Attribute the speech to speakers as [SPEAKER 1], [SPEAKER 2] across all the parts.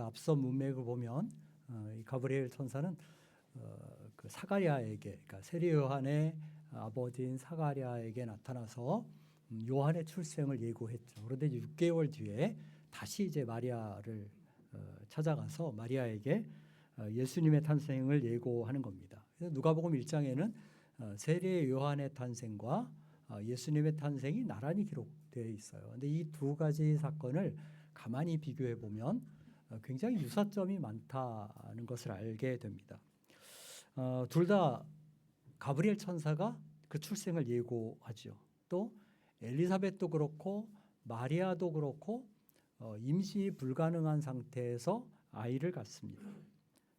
[SPEAKER 1] 앞서 문맥을 보면 이 가브리엘 천사는 그 사가랴에게, 그러니까 세례 요한의 아버지인 사가랴에게 나타나서 요한의 출생을 예고했죠. 그런데 6개월 뒤에 다시 이제 마리아를 찾아가서 마리아에게 예수님의 탄생을 예고하는 겁니다. 그래서 누가복음 1장에는 세례 요한의 탄생과 예수님의 탄생이 나란히 기록되어 있어요. 그런데 이 두 가지 사건을 가만히 비교해 보면 굉장히 유사점이 많다는 것을 알게 됩니다. 둘 다 가브리엘 천사가 그 출생을 예고하죠. 또 엘리사벳도 그렇고 마리아도 그렇고 임신이 불가능한 상태에서 아이를 갖습니다.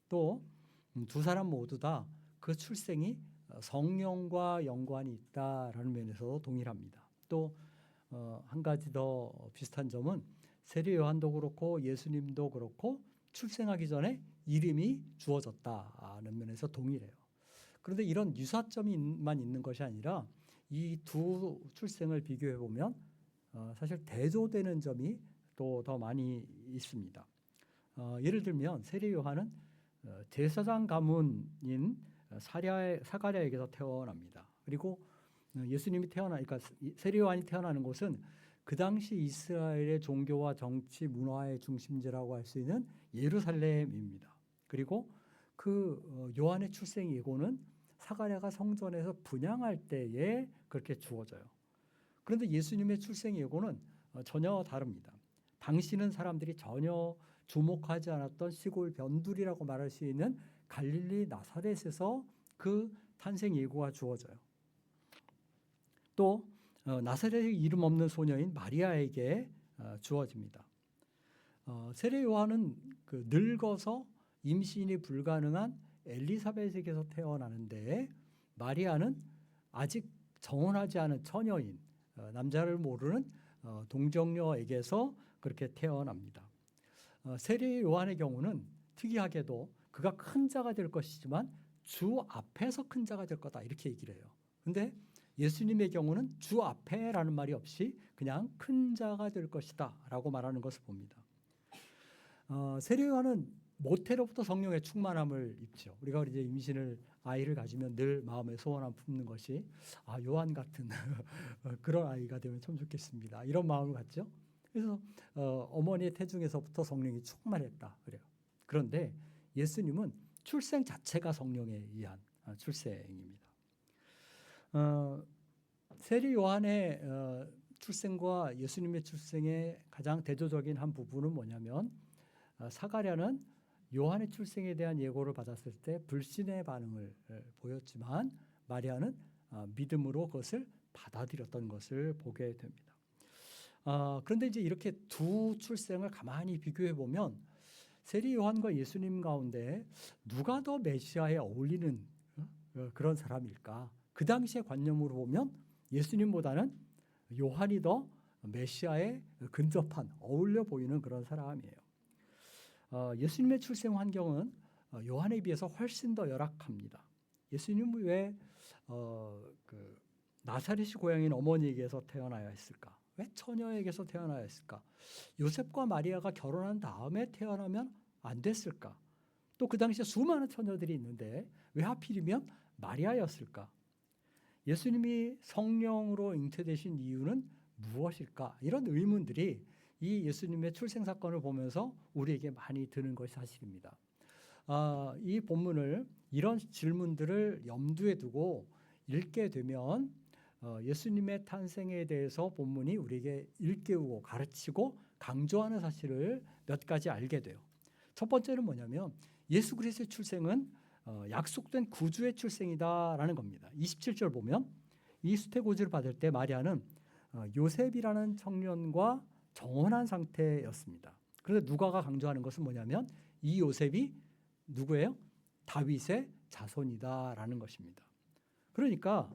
[SPEAKER 1] 또 두 사람 모두 다 그 출생이 성령과 연관이 있다라는 면에서 동일합니다. 또 한 가지 더 비슷한 점은 세례 요한도 그렇고 예수님도 그렇고 출생하기 전에 이름이 주어졌다는 면에서 동일해요. 그런데 이런 유사점만 있는 것이 아니라 이 두 출생을 비교해 보면 사실 대조되는 점이 또 더 많이 있습니다. 예를 들면 세례 요한은 제사장 가문인 사가랴에게서 태어납니다. 그리고 예수님이 그러니까 세례 요한이 태어나는 곳은 그 당시 이스라엘의 종교와 정치 문화의 중심지라고 할 수 있는 예루살렘입니다. 그리고 그 요한의 출생 예고는 사가랴가 성전에서 분향할 때에 그렇게 주어져요. 그런데 예수님의 출생 예고는 전혀 다릅니다. 당시는 사람들이 전혀 주목하지 않았던 시골 변두리라고 말할 수 있는 갈릴리 나사렛에서 그 탄생 예고가 주어져요. 또 나사렛의 이름 없는 소녀인 마리아에게 주어집니다. 세례 요한은 그 늙어서 임신이 불가능한 엘리사벳에게서 태어나는데 마리아는 아직 정혼하지 않은 처녀인 남자를 모르는 동정녀에게서 그렇게 태어납니다. 세례 요한의 경우는 특이하게도 그가 큰 자가 될 것이지만 주 앞에서 큰 자가 될 거다 이렇게 얘기를 해요. 그런데 예수님의 경우는 주 앞에라는 말이 없이 그냥 큰 자가 될 것이다 라고 말하는 것을 봅니다. 세례 요한은 모태로부터 성령의 충만함을 입죠. 우리가 이제 아이를 가지면 늘 마음에 소원함 품는 것이 요한 같은 그런 아이가 되면 참 좋겠습니다. 이런 마음을 갖죠. 그래서 어머니의 태중에서부터 성령이 충만했다 그래요. 그런데 예수님은 출생 자체가 성령에 의한 출생입니다. 세례 요한의 출생과 예수님의 출생의 가장 대조적인 한 부분은 뭐냐면 사가랴는 요한의 출생에 대한 예고를 받았을 때 불신의 반응을 보였지만 마리아는 믿음으로 그것을 받아들였던 것을 보게 됩니다. 그런데 이제 이렇게 두 출생을 가만히 비교해 보면 세례 요한과 예수님 가운데 누가 더 메시아에 어울리는 그런 사람일까? 그 당시의 관념으로 보면 예수님보다는 요한이 더 메시아에 근접한 어울려 보이는 그런 사람이에요. 예수님의 출생 환경은 요한에 비해서 훨씬 더 열악합니다. 예수님은 왜 나사렛이 고향인 어머니에게서 태어나야 했을까? 왜 처녀에게서 태어나야 했을까? 요셉과 마리아가 결혼한 다음에 태어나면 안 됐을까? 또 그 당시에 수많은 처녀들이 있는데 왜 하필이면 마리아였을까? 예수님이 성령으로 잉태되신 이유는 무엇일까? 이런 의문들이 이 예수님의 출생 사건을 보면서 우리에게 많이 드는 것이 사실입니다. 이 본문을 이런 질문들을 염두에 두고 읽게 되면 예수님의 탄생에 대해서 본문이 우리에게 일깨우고 가르치고 강조하는 사실을 몇 가지 알게 돼요. 첫 번째는 뭐냐면 예수 그리스도의 출생은 약속된 구주의 출생이다라는 겁니다. 27절 보면 이 수태고지를 받을 때 마리아는 요셉이라는 청년과 정혼한 상태였습니다. 그런데 누가가 강조하는 것은 뭐냐면 이 요셉이 누구예요? 다윗의 자손이다라는 것입니다. 그러니까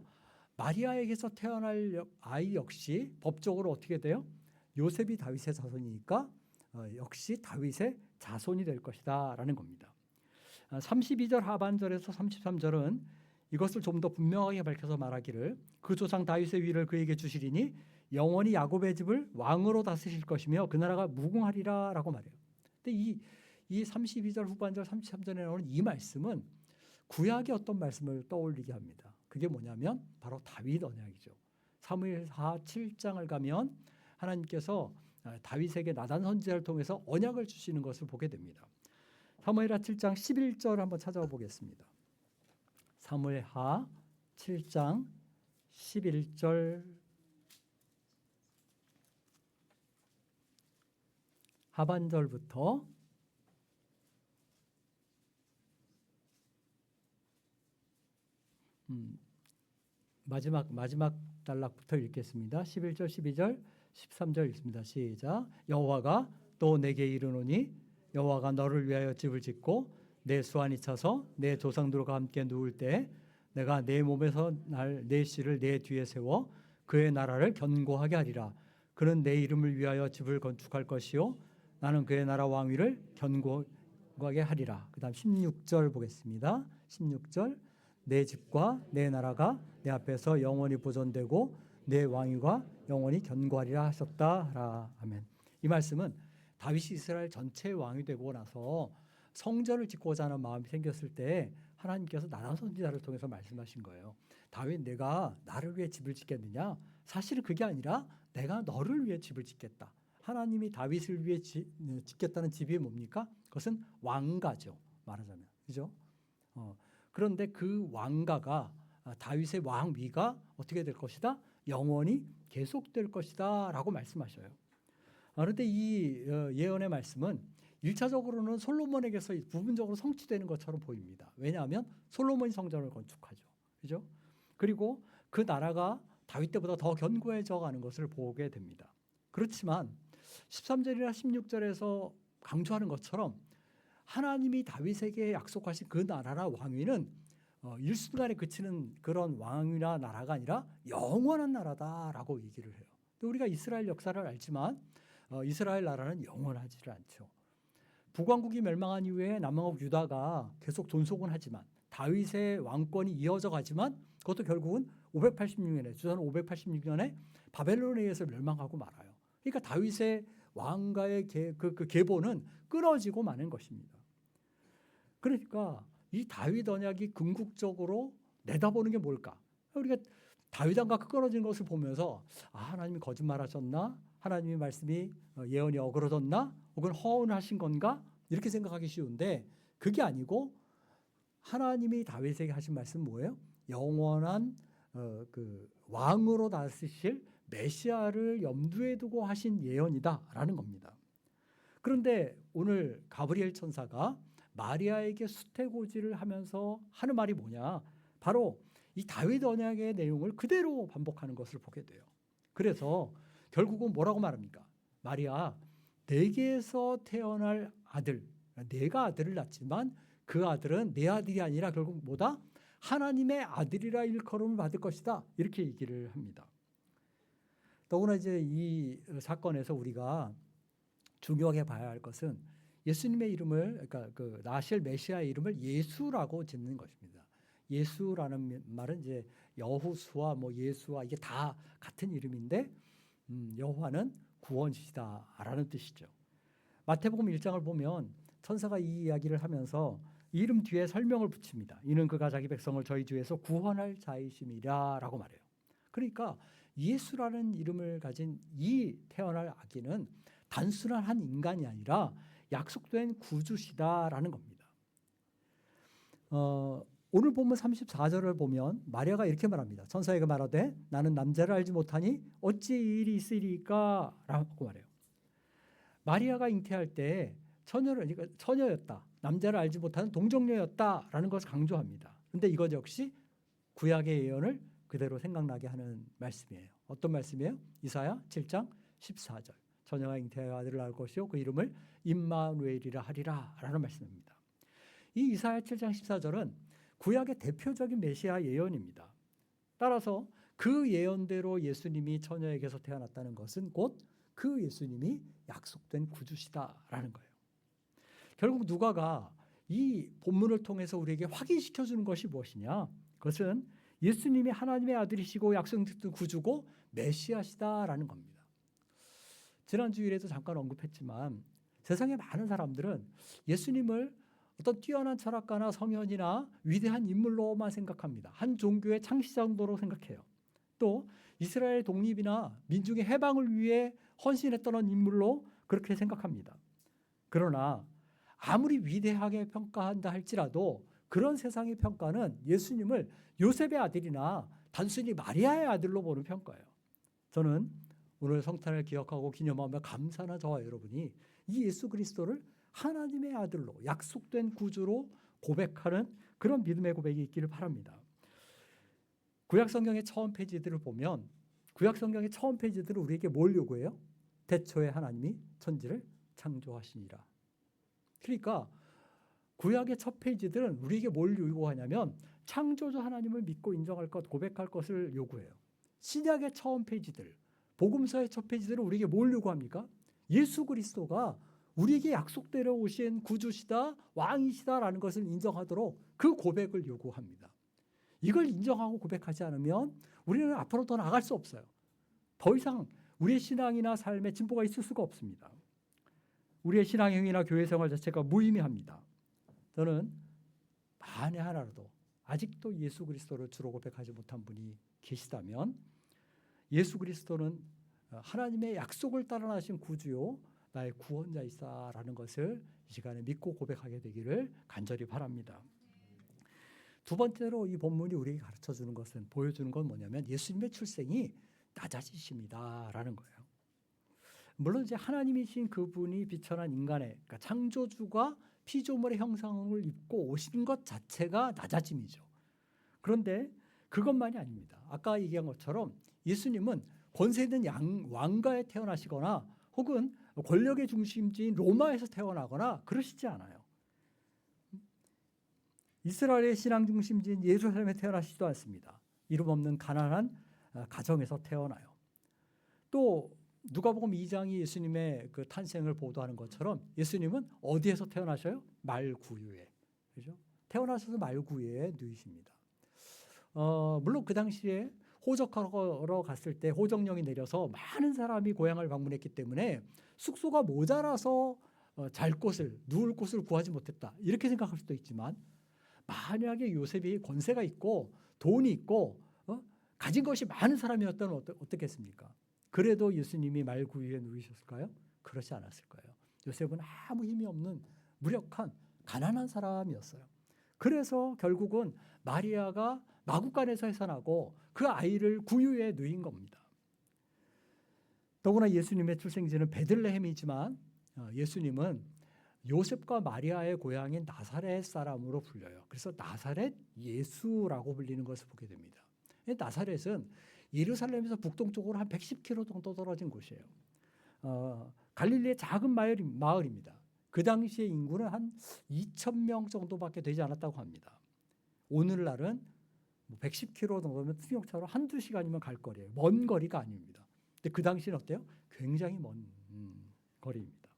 [SPEAKER 1] 마리아에게서 태어날 아이 역시 법적으로 어떻게 돼요? 요셉이 다윗의 자손이니까 역시 다윗의 자손이 될 것이다라는 겁니다. 32절 하반절에서 33절은 이것을 좀 더 분명하게 밝혀서 말하기를 그 조상 다윗의 위를 그에게 주시리니 영원히 야곱의 집을 왕으로 다스릴 것이며 그 나라가 무궁하리라 라고 말해요. 근데 이 32절 후반절 33절에 나오는 이 말씀은 구약의 어떤 말씀을 떠올리게 합니다. 그게 뭐냐면 바로 다윗 언약이죠. 사무엘하 7장을 가면 하나님께서 다윗에게 나단 선지자를 통해서 언약을 주시는 것을 보게 됩니다. 사무엘하 7장 11절 한번 찾아와 보겠습니다. 사무엘하 7장 11절 하반절부터 마지막 단락부터 읽겠습니다. 11절, 12절, 13절 읽습니다. 시작. 여호와가 또 내게 이르노니 여호와가 너를 위하여 집을 짓고 내 수완이 차서 내 조상들과 함께 누울 때 내가 내 몸에서 날 내 씨를 내 뒤에 세워 그의 나라를 견고하게 하리라. 그는 내 이름을 위하여 집을 건축할 것이요 나는 그의 나라 왕위를 견고하게 하리라. 그 다음 16절 보겠습니다. 16절. 내 집과 내 나라가 내 앞에서 영원히 보존되고 내 왕위가 영원히 견고하리라 하셨다. 아멘. 이 말씀은 다윗이 이스라엘 전체의 왕이 되고 나서 성전을 짓고자 하는 마음이 생겼을 때 하나님께서 나단 선지자를 통해서 말씀하신 거예요. 다윗, 내가 나를 위해 집을 짓겠느냐? 사실은 그게 아니라 내가 너를 위해 집을 짓겠다. 하나님이 다윗을 위해 짓겠다는 집이 뭡니까? 그것은 왕가죠. 말하자면. 그죠? 그런데 그 왕가가 다윗의 왕위가 어떻게 될 것이다? 영원히 계속될 것이다 라고 말씀하셔요. 그런데 이 예언의 말씀은 1차적으로는 솔로몬에게서 부분적으로 성취되는 것처럼 보입니다. 왜냐하면 솔로몬이 성전을 건축하죠. 그죠? 그리고 그 나라가 다윗 때보다 더 견고해져 가는 것을 보게 됩니다. 그렇지만 13절이나 16절에서 강조하는 것처럼 하나님이 다윗에게 약속하신 그 나라나 왕위는 일순간에 그치는 그런 왕이나 나라가 아니라 영원한 나라다라고 얘기를 해요. 또 우리가 이스라엘 역사를 알지만 이스라엘 나라는 영원하지 않죠. 북왕국이 멸망한 이후에 남왕국 유다가 계속 존속은 하지만 다윗의 왕권이 이어져 가지만 그것도 결국은 586년에 주전 586년에 바벨론에 의해서 멸망하고 말아요. 그러니까 다윗의 왕가의 그 계보는 끊어지고 마는 것입니다. 그러니까 이 다윗 언약이 궁극적으로 내다보는 게 뭘까? 우리가 다윗 왕가가 끊어진 것을 보면서 하나님이 거짓말하셨나? 하나님의 말씀이 예언이 어그러졌나? 혹은 허운하신 건가? 이렇게 생각하기 쉬운데 그게 아니고 하나님이 다윗에게 하신 말씀은 뭐예요? 영원한 그 왕으로 다스리실 메시아를 염두에 두고 하신 예언이다라는 겁니다. 그런데 오늘 가브리엘 천사가 마리아에게 수태고지를 하면서 하는 말이 뭐냐? 바로 이 다윗 언약의 내용을 그대로 반복하는 것을 보게 돼요. 그래서 결국은 뭐라고 말합니까? 마리아, 내게서 태어날 아들, 내가 아들을 낳지만 그 아들은 내 아들이 아니라 결국 뭐다? 하나님의 아들이라 일컬음을 받을 것이다. 이렇게 얘기를 합니다. 더구나 이제 이 사건에서 우리가 중요하게 봐야 할 것은 예수님의 이름을, 그러니까 그 나실 메시아의 이름을 예수라고 짓는 것입니다. 예수라는 말은 이제 여호수아, 뭐 예수와 이게 다 같은 이름인데 여호와는 구원이시다라는 뜻이죠. 마태복음 1장을 보면 천사가 이 이야기를 하면서 이름 뒤에 설명을 붙입니다. 이는 그가 자기 백성을 저희 주에서 구원할 자이심이라라고 말해요. 그러니까 예수라는 이름을 가진 이 태어날 아기는 단순한 한 인간이 아니라 약속된 구주시다라는 겁니다. 오늘 본문 34절을 보면 마리아가 이렇게 말합니다. 천사에게 말하되 나는 남자를 알지 못하니 어찌 이 일이 있으리까? 라고 말해요. 마리아가 잉태할 때 처녀였다. 남자를 알지 못하는 동정녀였다라는 것을 강조합니다. 그런데 이것 역시 구약의 예언을 그대로 생각나게 하는 말씀이에요. 어떤 말씀이에요? 이사야 7장 14절. 처녀가 잉태하여 아들을 낳을 것이요 그 이름을 임마누엘이라 하리라 라는 말씀입니다. 이 이사야 7장 14절은 구약의 대표적인 메시아 예언입니다. 따라서 그 예언대로 예수님이 처녀에게서 태어났다는 것은 곧 그 예수님이 약속된 구주시다라는 거예요. 결국 누가가 이 본문을 통해서 우리에게 확인시켜주는 것이 무엇이냐? 그것은 예수님이 하나님의 아들이시고 약속된 구주고 메시아시다라는 겁니다. 지난 주일에도 잠깐 언급했지만 세상의 많은 사람들은 예수님을 어떤 뛰어난 철학가나 성현이나 위대한 인물로만 생각합니다. 한 종교의 창시 정도로 생각해요. 또 이스라엘 독립이나 민중의 해방을 위해 헌신했던 인물로 그렇게 생각합니다. 그러나 아무리 위대하게 평가한다 할지라도 그런 세상의 평가는 예수님을 요셉의 아들이나 단순히 마리아의 아들로 보는 평가예요. 저는 오늘 성탄을 기억하고 기념하며 감사하는 저와 여러분이 이 예수 그리스도를 하나님의 아들로 약속된 구주로 고백하는 그런 믿음의 고백이 있기를 바랍니다. 구약 성경의 처음 페이지들을 보면 구약 성경의 처음 페이지들은 우리에게 뭘 요구해요? 태초에 하나님이 천지를 창조하시니라. 그러니까 구약의 첫 페이지들은 우리에게 뭘 요구하냐면 창조주 하나님을 믿고 인정할 것, 고백할 것을 요구해요. 신약의 처음 페이지들, 복음서의 첫 페이지들은 우리에게 뭘 요구합니까? 예수 그리스도가 우리에게 약속대로 오신 구주시다, 왕이시다라는 것을 인정하도록 그 고백을 요구합니다. 이걸 인정하고 고백하지 않으면 우리는 앞으로 더 나아갈 수 없어요. 더 이상 우리의 신앙이나 삶에 진보가 있을 수가 없습니다. 우리의 신앙행위나 교회생활 자체가 무의미합니다. 저는 만에 하나라도 아직도 예수 그리스도를 주로 고백하지 못한 분이 계시다면 예수 그리스도는 하나님의 약속을 따라 나신 구주요 나의 구원자이사라는 것을 이 시간에 믿고 고백하게 되기를 간절히 바랍니다. 두 번째로 이 본문이 우리에게 가르쳐주는 것은 보여주는 건 뭐냐면 예수님의 출생이 낮아지십니다라는 거예요. 물론 이제 하나님이신 그분이 비천한 인간의 그러니까 창조주가 피조물의 형상을 입고 오신 것 자체가 낮아짐이죠. 그런데 그것만이 아닙니다. 아까 얘기한 것처럼 예수님은 권세 있는 왕가에 태어나시거나 혹은 권력의 중심지인 로마에서 태어나거나 그러시지 않아요. 이스라엘의 신앙 중심지인 예루살렘에 태어나시지도 않습니다. 이름 없는 가난한 가정에서 태어나요. 또 누가복음 2장이 예수님의 그 탄생을 보도하는 것처럼 예수님은 어디에서 태어나셔요? 말구유에. 그죠? 태어나셔서 말구유에 누이십니다. 물론 그 당시에 호적하러 갔을 때 호적령이 내려서 많은 사람이 고향을 방문했기 때문에 숙소가 모자라서 잘 곳을 누울 곳을 구하지 못했다. 이렇게 생각할 수도 있지만 만약에 요셉이 권세가 있고 돈이 있고 가진 것이 많은 사람이었다면 어떻겠습니까? 그래도 예수님이 말구유에 누이셨을까요? 그렇지 않았을 거예요. 요셉은 아무 힘이 없는 무력한 가난한 사람이었어요. 그래서 결국은 마리아가 마구간에서 해산하고 그 아이를 구유에 누인 겁니다. 더구나 예수님의 출생지는 베들레헴이지만 예수님은 요셉과 마리아의 고향인 나사렛 사람으로 불려요. 그래서 나사렛 예수라고 불리는 것을 보게 됩니다. 나사렛은 예루살렘에서 북동쪽으로 한 110km 정도 떨어진 곳이에요. 갈릴리의 작은 마을입니다. 그 당시의 인구는 한 2,000명 정도밖에 되지 않았다고 합니다. 오늘날은 110km 정도면 승용차로 한두 시간이면 갈 거리예요. 먼 거리가 아닙니다. 근데 그 당시는 어때요? 굉장히 먼 거리입니다.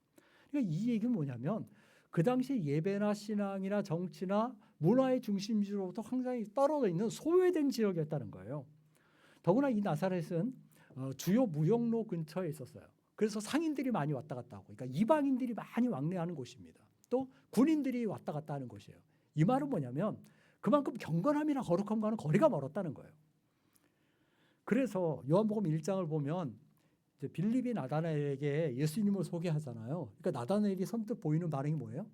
[SPEAKER 1] 그러니까 이 얘기는 뭐냐면 그 당시 예배나 신앙이나 정치나 문화의 중심지로부터 굉장히 떨어져 있는 소외된 지역이었다는 거예요. 더구나 이 나사렛은 주요 무역로 근처에 있었어요. 그래서 상인들이 많이 왔다 갔다 하고, 그러니까 이방인들이 많이 왕래하는 곳입니다. 또 군인들이 왔다 갔다 하는 곳이에요. 이 말은 뭐냐면 그만큼 경건함이나 거룩함과는 거리가 멀었다는 거예요. 그래서 요한복음 1장을 보면 이제 빌립이 나다나엘에게 예수님을 소개하잖아요. 그러니까 나다나엘이 선뜻 보이는 반응이 뭐예요?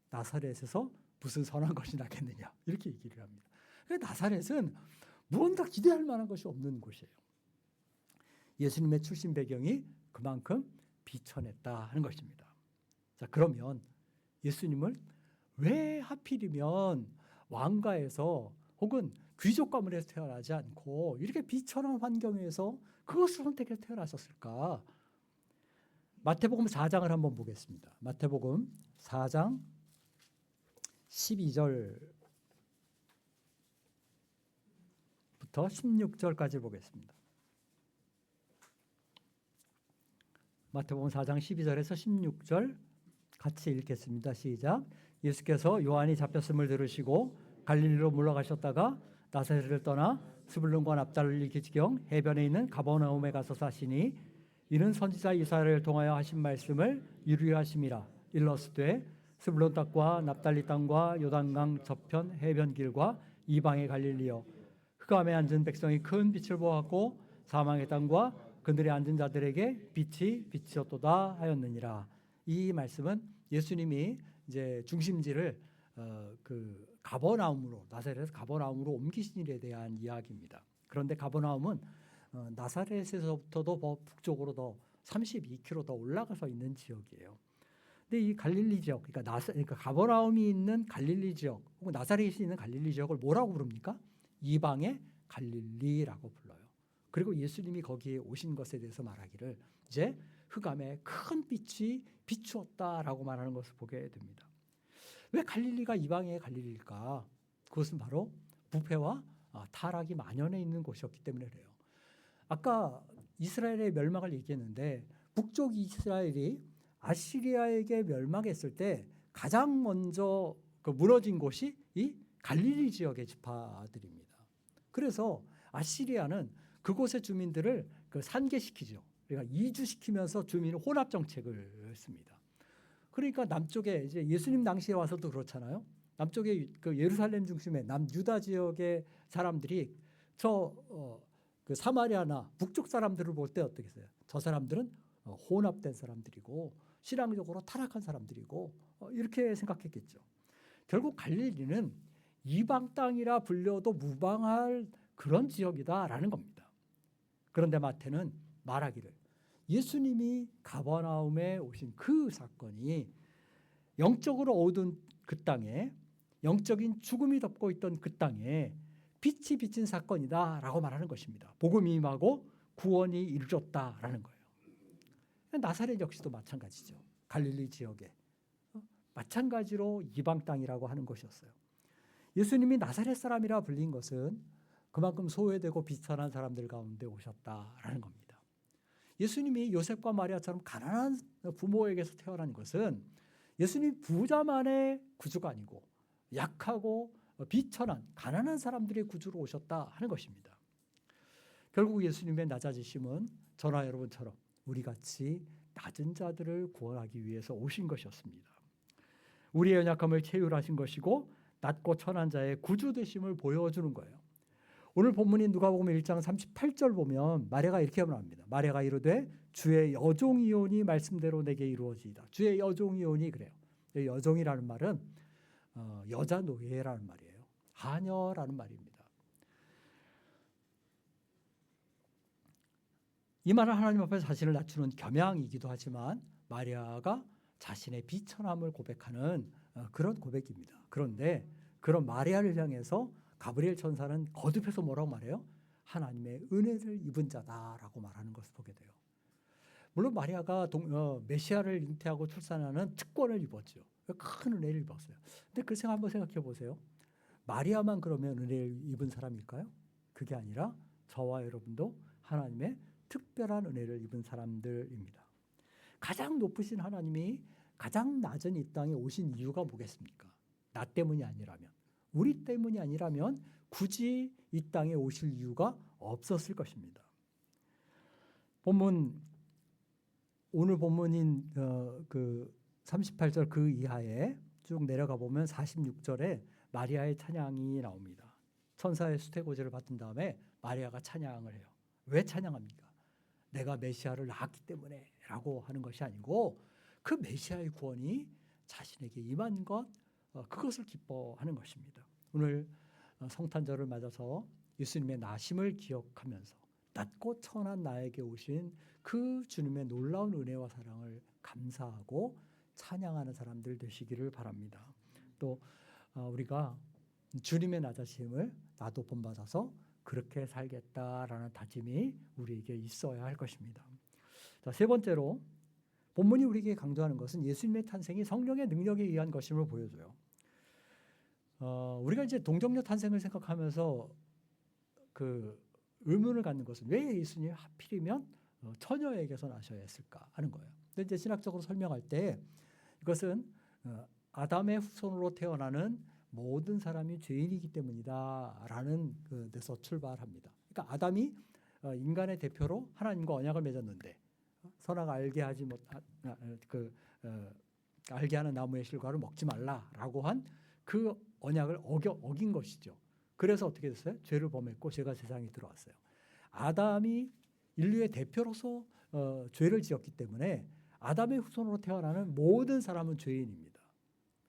[SPEAKER 1] 나사렛에서 무슨 선한 것이 나겠느냐 이렇게 얘기를 합니다. 그러니까 나사렛은 무언가 기대할 만한 것이 없는 곳이에요. 예수님의 출신 배경이 그만큼 비천했다 하는 것입니다. 자, 그러면 예수님을 왜 하필이면 왕가에서 혹은 귀족 가문에서 태어나지 않고 이렇게 비천한 환경에서 그것을 선택해서 태어나셨을까? 마태복음 4장을 한번 보겠습니다. 마태복음 4장 12절부터 16절까지 보겠습니다. 마태복음 4장 12절에서 16절 같이 읽겠습니다. 시작. 예수께서 요한이 잡혔음을 들으시고 갈릴리로 물러가셨다가 나사렛을 떠나 스불론과 납달리 지경 해변에 있는 가버나움에 가서 사시니 이는 선지자 이사야를 통하여 하신 말씀을 이루려 하심이라. 일러스되 스불론 땅과 납달리 땅과 요단강 저편 해변 길과 이방의 갈릴리여 흑암에 앉은 백성이 큰 빛을 보았고 사망의 땅과 그들의 앉은 자들에게 빛이 비치었도다 하였느니라. 이 말씀은 예수님이 이제 중심지를 그 가버나움으로 나사렛에서 가버나움으로 옮기신 일에 대한 이야기입니다. 그런데 가버나움은 나사렛에서부터도 북쪽으로 더 32km 더 올라가서 있는 지역이에요. 근데 이 갈릴리 지역, 그러니까 가버나움이 있는 갈릴리 지역, 혹은 나사렛이 있는 갈릴리 지역을 뭐라고 부릅니까? 이방의 갈릴리라고 불러요. 그리고 예수님이 거기에 오신 것에 대해서 말하기를 이제 흑암에 큰 빛이 비추었다라고 말하는 것을 보게 됩니다. 왜 갈릴리가 이방의 갈릴리일까? 그것은 바로 부패와 타락이 만연해 있는 곳이었기 때문에 그래요. 아까 이스라엘의 멸망을 얘기했는데 북쪽 이스라엘이 아시리아에게 멸망했을 때 가장 먼저 무너진 곳이 이 갈릴리 지역의 지파들입니다. 그래서 아시리아는 그곳의 주민들을 산계시키죠. 그러니까 이주시키면서 주민을 혼합 정책을 했습니다. 그러니까 남쪽에 이제 예수님 당시에 와서도 그렇잖아요. 남쪽에 그 예루살렘 중심의 남유다 지역의 사람들이 그 사마리아나 북쪽 사람들을 볼 때 어떻게 했어요? 저 사람들은 혼합된 사람들이고 신앙적으로 타락한 사람들이고 이렇게 생각했겠죠. 결국 갈릴리는 이방 땅이라 불려도 무방할 그런 지역이다라는 겁니다. 그런데 마태는 말하기를 예수님이 가버나움에 오신 그 사건이 영적으로 어두운 그 땅에, 영적인 죽음이 덮고 있던 그 땅에 빛이 비친 사건이다라고 말하는 것입니다. 복음이 임하고 구원이 이루어졌다라는 거예요. 나사렛 역시도 마찬가지죠. 갈릴리 지역에 마찬가지로 이방 땅이라고 하는 것이었어요. 예수님이 나사렛 사람이라 불린 것은 그만큼 소외되고 비천한 사람들 가운데 오셨다라는 겁니다. 예수님이 요셉과 마리아처럼 가난한 부모에게서 태어난 것은 예수님 부자만의 구주가 아니고 약하고 비천한 가난한 사람들의 구주로 오셨다 하는 것입니다. 결국 예수님의 낮아지심은 저나 여러분처럼 우리같이 낮은 자들을 구원하기 위해서 오신 것이었습니다. 우리의 연약함을 체휼하신 것이고 낮고 천한 자의 구주 되심을 보여주는 거예요. 오늘 본문인 누가복음 1장 38절 보면 마리아가 이렇게 말합니다. 마리아가 이르되 주의 여종이오니 말씀대로 내게 이루어지이다. 주의 여종이오니 그래요. 여종이라는 말은 여자 노예라는 말이에요. 하녀라는 말입니다. 이 말은 하나님 앞에 자신을 낮추는 겸양이기도 하지만 마리아가 자신의 비천함을 고백하는 그런 고백입니다. 그런데 그런 마리아를 향해서 가브리엘 천사는 거듭해서 뭐라고 말해요? 하나님의 은혜를 입은 자다라고 말하는 것을 보게 돼요. 물론 마리아가 메시아를 잉태하고 출산하는 특권을 입었죠. 큰 은혜를 입었어요. 근데 그 생각 한번 생각해 보세요. 마리아만 그러면 은혜를 입은 사람일까요? 그게 아니라 저와 여러분도 하나님의 특별한 은혜를 입은 사람들입니다. 가장 높으신 하나님이 가장 낮은 이 땅에 오신 이유가 뭐겠습니까? 나 때문이 아니라면, 우리 때문이 아니라면 굳이 이 땅에 오실 이유가 없었을 것입니다. 오늘 본문인 그 38절 그 이하에 쭉 내려가 보면 46절에 마리아의 찬양이 나옵니다. 천사의 수태고지를 받은 다음에 마리아가 찬양을 해요. 왜 찬양합니까? 내가 메시아를 낳았기 때문에 라고 하는 것이 아니고 그 메시아의 구원이 자신에게 임한 것, 그것을 기뻐하는 것입니다. 오늘 성탄절을 맞아서 예수님의 나심을 기억하면서 낮고 천한 나에게 오신 그 주님의 놀라운 은혜와 사랑을 감사하고 찬양하는 사람들 되시기를 바랍니다. 또 우리가 주님의 낮아심을 나도 본받아서 그렇게 살겠다라는 다짐이 우리에게 있어야 할 것입니다. 자, 세 번째로 본문이 우리에게 강조하는 것은 예수님의 탄생이 성령의 능력에 의한 것임을 보여줘요. 우리가 이제 동정녀 탄생을 생각하면서 그 의문을 갖는 것은 왜 예수님이 하필이면 처녀에게서 나셔야 했을까 하는 거예요. 근데 이제 신학적으로 설명할 때 이것은 아담의 후손으로 태어나는 모든 사람이 죄인이기 때문이다라는 그 데서 출발합니다. 그러니까 아담이 인간의 대표로 하나님과 언약을 맺었는데 선악 알게 하지 알게 하는 나무의 실과를 먹지 말라라고 한 그 언약을 어긴 것이죠. 그래서 어떻게 됐어요? 죄를 범했고 죄가 세상에 들어왔어요. 아담이 인류의 대표로서 죄를 지었기 때문에 아담의 후손으로 태어나는 모든 사람은 죄인입니다.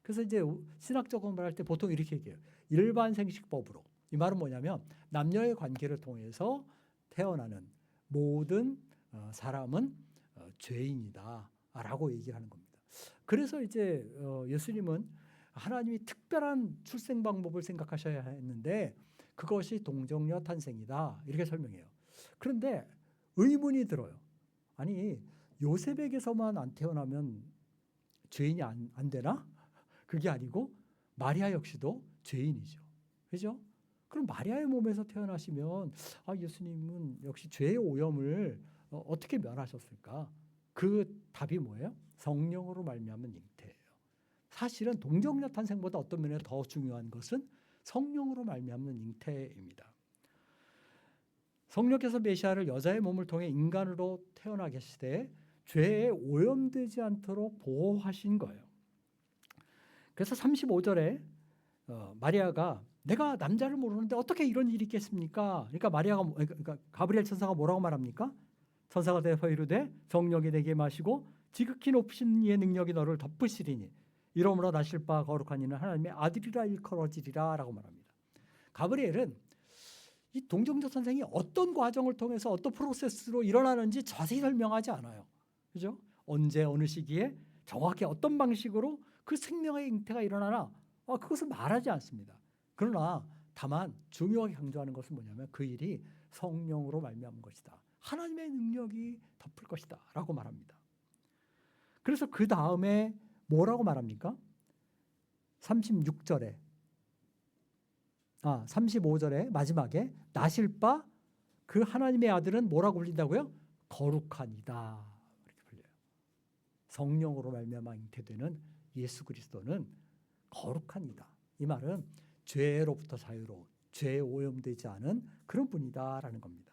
[SPEAKER 1] 그래서 이제 신학적으로 말할 때 보통 이렇게 얘기해요. 일반 생식법으로. 이 말은 뭐냐면 남녀의 관계를 통해서 태어나는 모든 사람은 죄인이다라고 얘기를 하는 겁니다. 그래서 이제 예수님은 하나님이 특별한 출생 방법을 생각하셔야 했는데 그것이 동정녀 탄생이다 이렇게 설명해요. 그런데 의문이 들어요. 아니 요셉에게서만 안 태어나면 죄인이 안 되나? 그게 아니고 마리아 역시도 죄인이죠. 그죠? 그럼 마리아의 몸에서 태어나시면 예수님은 역시 죄의 오염을 어떻게 면하셨을까? 그 답이 뭐예요? 성령으로 말미암은 잉태예요. 사실은 동정녀 탄생보다 어떤 면에 더 중요한 것은 성령으로 말미암는 잉태입니다. 성령께서 메시아를 여자의 몸을 통해 인간으로 태어나게 하시되 죄에 오염되지 않도록 보호하신 거예요. 그래서 35절에 마리아가 내가 남자를 모르는데 어떻게 이런 일이 있겠습니까? 그러니까 가브리엘 천사가 뭐라고 말합니까? 천사가 대답하여 이르되 성령이 내게 마시고 지극히 높으신 이의 능력이 너를 덮으시리니 이러므로 나실 바 거룩한 이는 하나님의 아들이라 일컬어지리라 라고 말합니다. 가브리엘은 이 동정녀 탄생이 어떤 과정을 통해서 어떤 프로세스로 일어나는지 자세히 설명하지 않아요. 그죠? 언제 어느 시기에 정확히 어떤 방식으로 그 생명의 잉태가 일어나나 그것을 말하지 않습니다. 그러나 다만 중요하게 강조하는 것은 뭐냐면 그 일이 성령으로 말미암은 것이다. 하나님의 능력이 덮을 것이다 라고 말합니다. 그래서 그 다음에 뭐라고 말합니까? 35절에 마지막에 나실 바 그 하나님의 아들은 뭐라고 불린다고요? 거룩하니다. 이렇게 불려요. 성령으로 말미암아 잉태되는 예수 그리스도는 거룩하니다. 이 말은 죄로부터 자유로운, 죄에 오염되지 않은 그런 분이다라는 겁니다.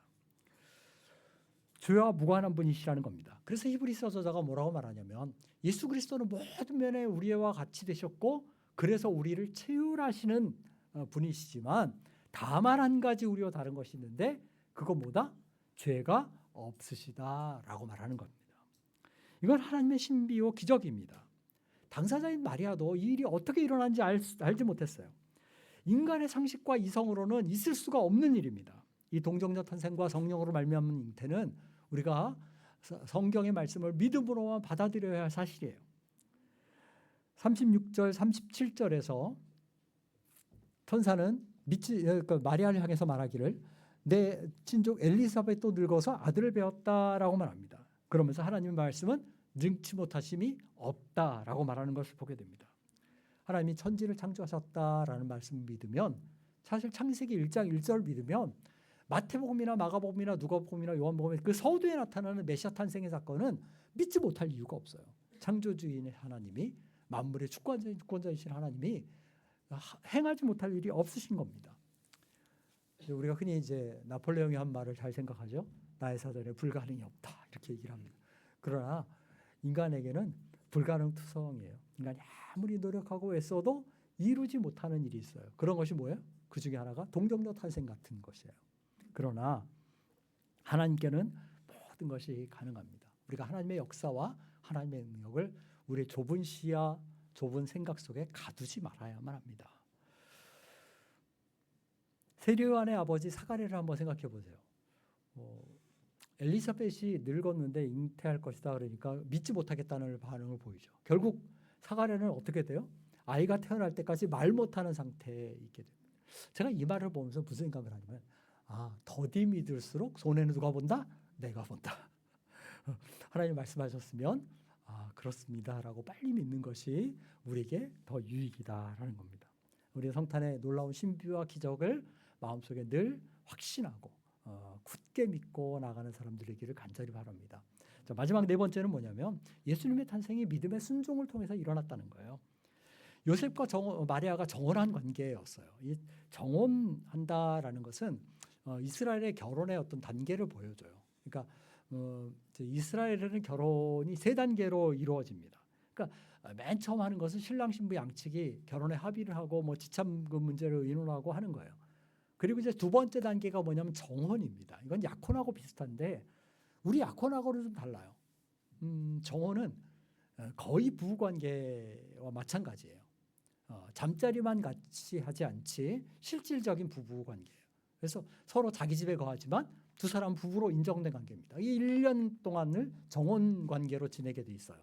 [SPEAKER 1] 죄와 무관한 분이시라는 겁니다. 그래서 히브리서 저자가 뭐라고 말하냐면 예수 그리스도는 모든 면에 우리와 같이 되셨고 그래서 우리를 채울하시는 분이시지만 다만 한 가지 우리와 다른 것이 있는데 그건 뭐다? 죄가 없으시다라고 말하는 겁니다. 이건 하나님의 신비요 기적입니다. 당사자인 마리아도 이 일이 어떻게 일어난지 알지 못했어요. 인간의 상식과 이성으로는 있을 수가 없는 일입니다. 이 동정녀 탄생과 성령으로 말미암은 잉태는 우리가 성경의 말씀을 믿음으로만 받아들여야 할 사실이에요. 36절, 37절에서 천사는 마리아를 향해서 말하기를 내 친족 엘리사벳도 늙어서 아들을 배웠다라고 말합니다. 그러면서 하나님의 말씀은 능치 못하심이 없다라고 말하는 것을 보게 됩니다. 하나님이 천지를 창조하셨다라는 말씀을 믿으면 사실 창세기 1장 1절 믿으면 마태복음이나 마가복음이나 누가복음이나 요한복음의 그 서두에 나타나는 메시아 탄생의 사건은 믿지 못할 이유가 없어요. 창조주인 하나님이 만물의 주권자이신 하나님이 행하지 못할 일이 없으신 겁니다. 우리가 흔히 이제 나폴레옹이 한 말을 잘 생각하죠. 나의 사전에 불가능이 없다 이렇게 얘기를 합니다. 그러나 인간에게는 불가능투성이에요. 인간이 아무리 노력하고 애써도 이루지 못하는 일이 있어요. 그런 것이 뭐예요? 그 중에 하나가 동정녀 탄생 같은 것이에요. 그러나 하나님께는 모든 것이 가능합니다. 우리가 하나님의 역사와 하나님의 능력을 우리의 좁은 시야, 좁은 생각 속에 가두지 말아야만 합니다. 세리요한의 아버지 사가랴를 한번 생각해 보세요. 엘리사벳이 늙었는데 잉태할 것이다 그러니까 믿지 못하겠다는 반응을 보이죠. 결국 사가랴는 어떻게 돼요? 아이가 태어날 때까지 말 못하는 상태에 있게 됩니다. 제가 이 말을 보면서 무슨 생각을 하냐면 더디 믿을수록 손해는 누가 본다? 내가 본다. 하나님 말씀하셨으면 그렇습니다라고 빨리 믿는 것이 우리에게 더 유익이다라는 겁니다. 우리 성탄의 놀라운 신비와 기적을 마음속에 늘 확신하고 굳게 믿고 나가는 사람들이기를 간절히 바랍니다. 자, 마지막 네 번째는 뭐냐면 예수님의 탄생이 믿음의 순종을 통해서 일어났다는 거예요. 요셉과 마리아가 정혼한 관계였어요. 이 정혼한다라는 것은 이스라엘의 결혼의 어떤 단계를 보여줘요. 그러니까 이스라엘에는 결혼이 세 단계로 이루어집니다. 그러니까 맨 처음 하는 것은 신랑 신부 양측이 결혼에 합의를 하고 뭐 지참금 문제를 의논하고 하는 거예요. 그리고 이제 두 번째 단계가 뭐냐면 정혼입니다. 이건 약혼하고 비슷한데 우리 약혼하고는 좀 달라요. 정혼은 거의 부부관계와 마찬가지예요. 잠자리만 같이 하지 않지 실질적인 부부관계예요. 그래서 서로 자기 집에 거하지만 두 사람 부부로 인정된 관계입니다. 이 1년 동안을 정혼 관계로 지내게 돼 있어요.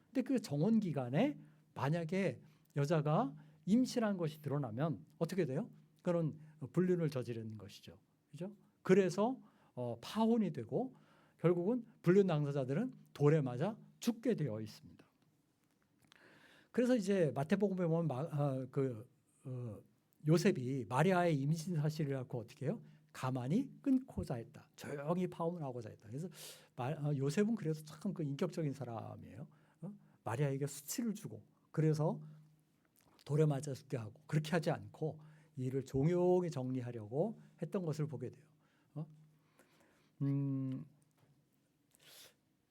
[SPEAKER 1] 근데 그 정혼 기간에 만약에 여자가 임신한 것이 드러나면 어떻게 돼요? 그런 불륜을 저지르는 것이죠. 그죠? 그래서 파혼이 되고 결국은 불륜 당사자들은 돌에 맞아 죽게 되어 있습니다. 그래서 이제 마태복음에 보면 요셉이 마리아의 임신 사실을 갖고 어떻게 해요? 가만히 끊고자 했다. 조용히 파혼하고자 했다. 그래서 요셉은 그래서 참 그 인격적인 사람이에요. 마리아에게 수치를 주고 그래서 돌에 맞아 죽게 하고 그렇게 하지 않고 일을 종용히 정리하려고 했던 것을 보게 돼요.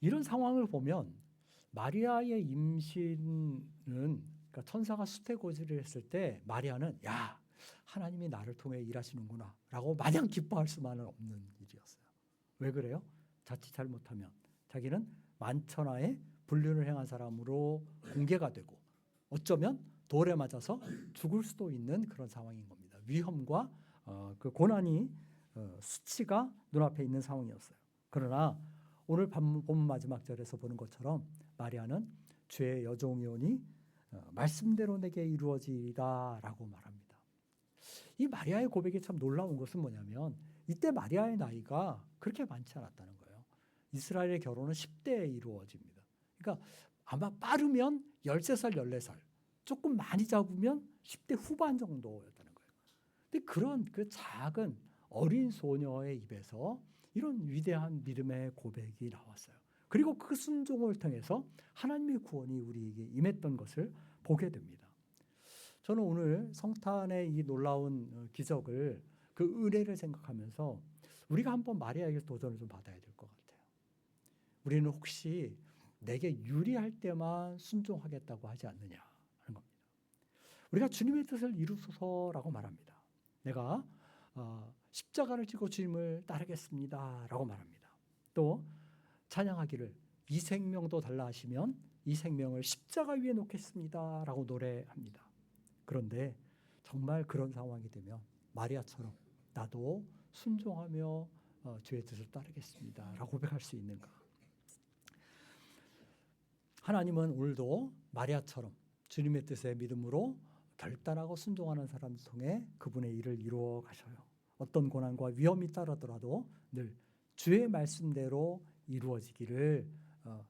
[SPEAKER 1] 이런 상황을 보면 마리아의 임신은 그러니까 천사가 수태고지를 했을 때 마리아는 야 하나님이 나를 통해 일하시는구나 라고 마냥 기뻐할 수만은 없는 일이었어요. 왜 그래요? 자칫 잘못하면 자기는 만천하에 불륜을 행한 사람으로 공개가 되고 어쩌면 돌에 맞아서 죽을 수도 있는 그런 상황인 겁니다. 위험과 그 고난이 수치가 눈앞에 있는 상황이었어요. 그러나 오늘 본문 마지막 절에서 보는 것처럼 마리아는 주의 여종이오니 말씀대로 내게 이루어지리다 라고 말합니다. 이 마리아의 고백이 참 놀라운 것은 뭐냐면 이때 마리아의 나이가 그렇게 많지 않았다는 거예요. 이스라엘의 결혼은 10대에 이루어집니다. 그러니까 아마 빠르면 13살, 14살 조금 많이 잡으면 10대 후반 정도였다는 거예요. 근데 그런 그 작은 어린 소녀의 입에서 이런 위대한 믿음의 고백이 나왔어요. 그리고 그 순종을 통해서 하나님의 구원이 우리에게 임했던 것을 보게 됩니다. 저는 오늘 성탄의 이 놀라운 기적을 그 은혜를 생각하면서 우리가 한번 마리아에게 도전을 좀 받아야 될 것 같아요. 우리는 혹시 내게 유리할 때만 순종하겠다고 하지 않느냐 하는 겁니다. 우리가 주님의 뜻을 이루소서라고 말합니다. 내가 십자가를 지고 주님을 따르겠습니다 라고 말합니다. 또 찬양하기를 이 생명도 달라 하시면 이 생명을 십자가 위에 놓겠습니다 라고 노래합니다. 그런데 정말 그런 상황이 되면 마리아처럼 나도 순종하며 주의 뜻을 따르겠습니다 라고 고백할 수 있는가? 하나님은 오늘도 마리아처럼 주님의 뜻에 믿음으로 결단하고 순종하는 사람을 통해 그분의 일을 이루어 가셔요. 어떤 고난과 위험이 따르더라도 늘 주의 말씀대로 이루어지기를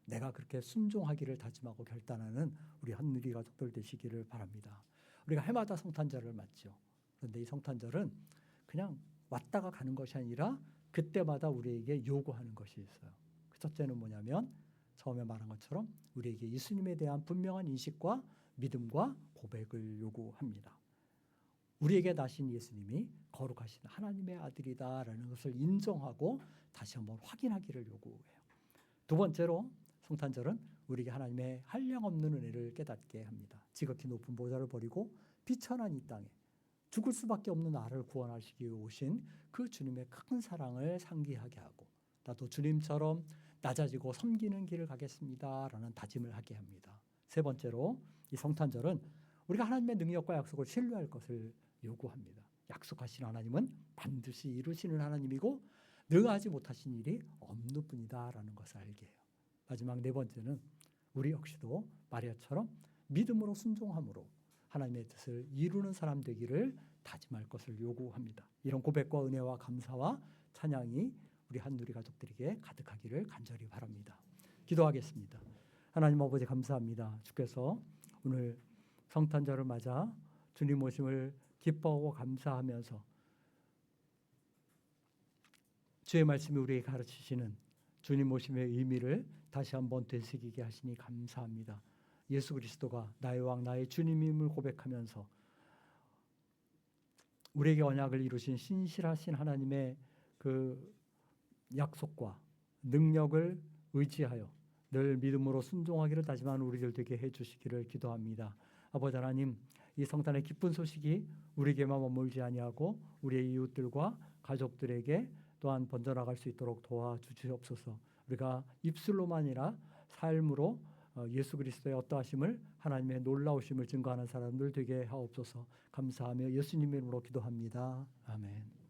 [SPEAKER 1] 내가 그렇게 순종하기를 다짐하고 결단하는 우리 한누리 가족들 되시기를 바랍니다. 우리가 해마다 성탄절을 맞죠. 그런데 이 성탄절은 그냥 왔다가 가는 것이 아니라 그때마다 우리에게 요구하는 것이 있어요. 그 첫째는 뭐냐면 처음에 말한 것처럼 우리에게 예수님에 대한 분명한 인식과 믿음과 고백을 요구합니다. 우리에게 나신 예수님이 거룩하신 하나님의 아들이다라는 것을 인정하고 다시 한번 확인하기를 요구해요. 두 번째로 성탄절은 우리에게 하나님의 한량없는 은혜를 깨닫게 합니다. 지극히 높은 보좌를 버리고 비천한 이 땅에 죽을 수밖에 없는 나를 구원하시기 위해 오신 그 주님의 큰 사랑을 상기하게 하고 나도 주님처럼 낮아지고 섬기는 길을 가겠습니다라는 다짐을 하게 합니다. 세 번째로 이 성탄절은 우리가 하나님의 능력과 약속을 신뢰할 것을 요구합니다. 약속하신 하나님은 반드시 이루시는 하나님이고 능하지 못하신 일이 없는 분이다라는 것을 알게 해요. 마지막 네 번째는 우리 역시도 마리아처럼 믿음으로 순종함으로 하나님의 뜻을 이루는 사람 되기를 다짐할 것을 요구합니다. 이런 고백과 은혜와 감사와 찬양이 우리 한누리 가족들에게 가득하기를 간절히 바랍니다. 기도하겠습니다. 하나님 아버지 감사합니다. 주께서 오늘 성탄절을 맞아 주님 오심을 기뻐하고 감사하면서 주의 말씀이 우리에게 가르치시는 주님 오심의 의미를 다시 한번 되새기게 하시니 감사합니다. 예수 그리스도가 나의 왕 나의 주님임을 고백하면서 우리에게 언약을 이루신 신실하신 하나님의 그 약속과 능력을 의지하여 늘 믿음으로 순종하기를 다짐하는 우리들 되게 해주시기를 기도합니다. 아버지 하나님, 이 성탄의 기쁜 소식이 우리에게만 머물지 아니하고 우리의 이웃들과 가족들에게 또한 번져나갈 수 있도록 도와주시옵소서. 우리가 입술로만 아니라 삶으로 예수 그리스도의 어떠하심을, 하나님의 놀라우심을 증거하는 사람들 되게 하옵소서. 감사하며 예수님 이름으로 기도합니다. 아멘.